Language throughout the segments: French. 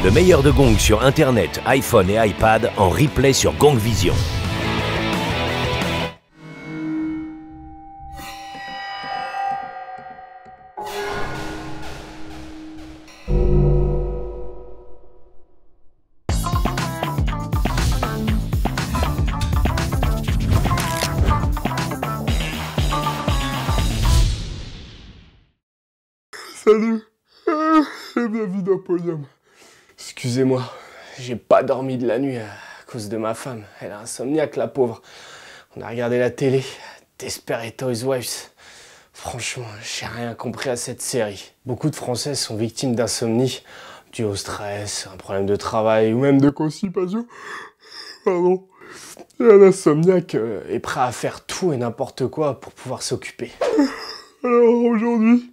Le meilleur de Gong sur Internet, iPhone et iPad en replay sur Gong Vision. Salut et bienvenue dans Podium. Excusez-moi, j'ai pas dormi de la nuit à cause de ma femme. Elle a insomniaque, la pauvre. On a regardé la télé, Desperate Housewives. Franchement, j'ai rien compris à cette série. Beaucoup de Françaises sont victimes d'insomnie, dû au stress, un problème de travail ou même de constipation. Pardon. Et un insomniaque est prêt à faire tout et n'importe quoi pour pouvoir s'occuper. Alors aujourd'hui,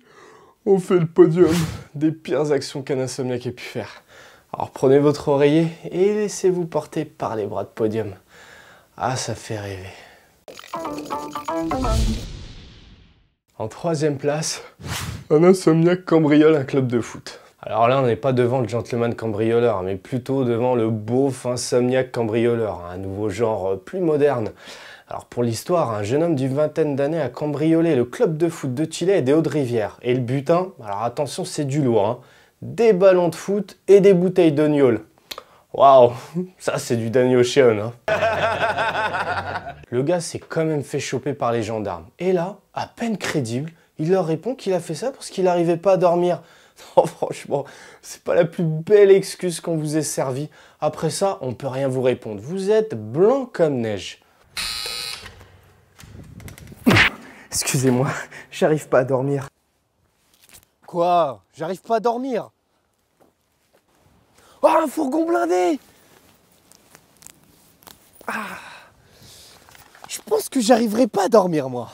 on fait le podium des pires actions qu'un insomniaque ait pu faire. Alors prenez votre oreiller et laissez-vous porter par les bras de Podium. Ah, ça fait rêver. En troisième place, un insomniaque cambriole un club de foot. Alors là, on n'est pas devant le gentleman cambrioleur, mais plutôt devant le beauf insomniaque cambrioleur, un nouveau genre plus moderne. Alors pour l'histoire, un jeune homme d'une vingtaine d'années a cambriolé le club de foot de Tilley et des Hauts-de-Rivière. Et le butin, alors attention, c'est du lourd, hein. Des ballons de foot et des bouteilles de gnôle. Waouh, ça c'est du Danny Ocean, hein. Le gars s'est quand même fait choper par les gendarmes. Et là, à peine crédible, il leur répond qu'il a fait ça parce qu'il n'arrivait pas à dormir. Non, franchement, c'est pas la plus belle excuse qu'on vous ait servi. Après ça, on peut rien vous répondre. Vous êtes blanc comme neige. Excusez-moi, j'arrive pas à dormir. Quoi? J'arrive pas à dormir? Oh, un fourgon blindé! Ah, je pense que j'arriverai pas à dormir, moi.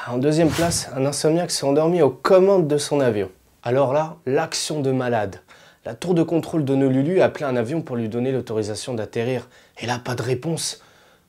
En deuxième place, un insomniaque s'est endormi aux commandes de son avion. Alors là, l'action de malade. La tour de contrôle d'Honolulu a appelé un avion pour lui donner l'autorisation d'atterrir. Et là, pas de réponse.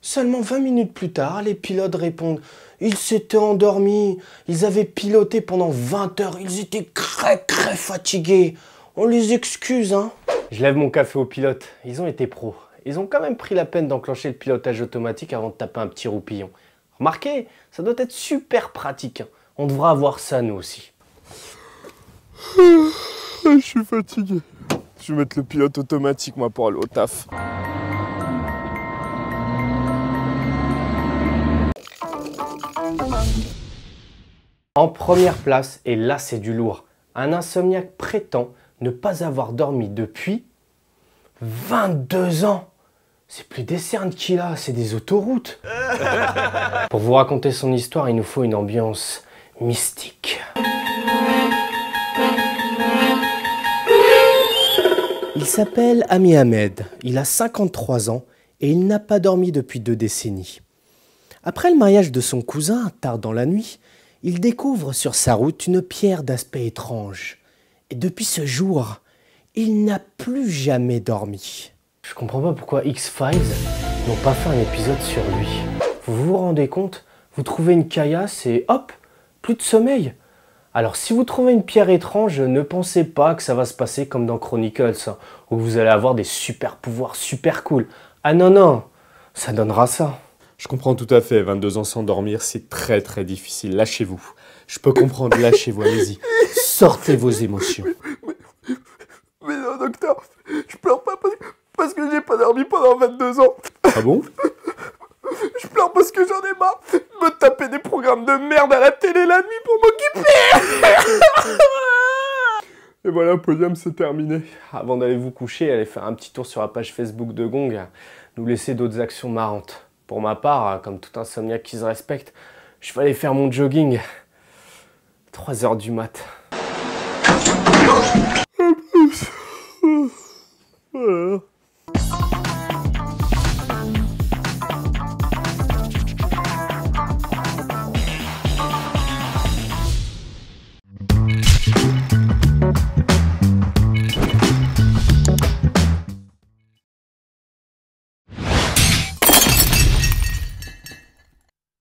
Seulement 20 minutes plus tard, les pilotes répondent « Ils s'étaient endormis, ils avaient piloté pendant 20 heures, ils étaient très fatigués. On les excuse, hein ?» Je lève mon café aux pilotes, ils ont été pros. Ils ont quand même pris la peine d'enclencher le pilotage automatique avant de taper un petit roupillon. Remarquez, ça doit être super pratique, hein. On devra avoir ça nous aussi. Je suis fatigué. Je vais mettre le pilote automatique, moi, pour aller au taf. En première place, et là c'est du lourd, un insomniaque prétend ne pas avoir dormi depuis 22 ans. C'est plus des cernes qu'il a, c'est des autoroutes. Pour vous raconter son histoire, il nous faut une ambiance mystique. Il s'appelle Ami Ahmed, il a 53 ans et il n'a pas dormi depuis 2 décennies. Après le mariage de son cousin, tard dans la nuit, il découvre sur sa route une pierre d'aspect étrange. Et depuis ce jour, il n'a plus jamais dormi. Je comprends pas pourquoi X-Files n'ont pas fait un épisode sur lui. Vous vous rendez compte? Vous trouvez une caillasse et hop, plus de sommeil. Alors si vous trouvez une pierre étrange, ne pensez pas que ça va se passer comme dans Chronicles, hein, où vous allez avoir des super pouvoirs super cool. Ah non, non, ça donnera ça. Je comprends tout à fait, 22 ans sans dormir, c'est très difficile. Lâchez-vous. Je peux comprendre, lâchez-vous, allez-y. Sortez vos émotions. Mais non, docteur, je pleure pas parce que j'ai pas dormi pendant 22 ans. Ah bon? Je pleure parce que j'en ai marre de me taper des programmes de merde à la télé la nuit pour m'occuper. Et voilà, Podium, c'est terminé. Avant d'aller vous coucher, allez faire un petit tour sur la page Facebook de Gong, nous laisser d'autres actions marrantes. Pour ma part, comme tout insomniaque qui se respecte, je vais aller faire mon jogging. 3 h du mat. Voilà.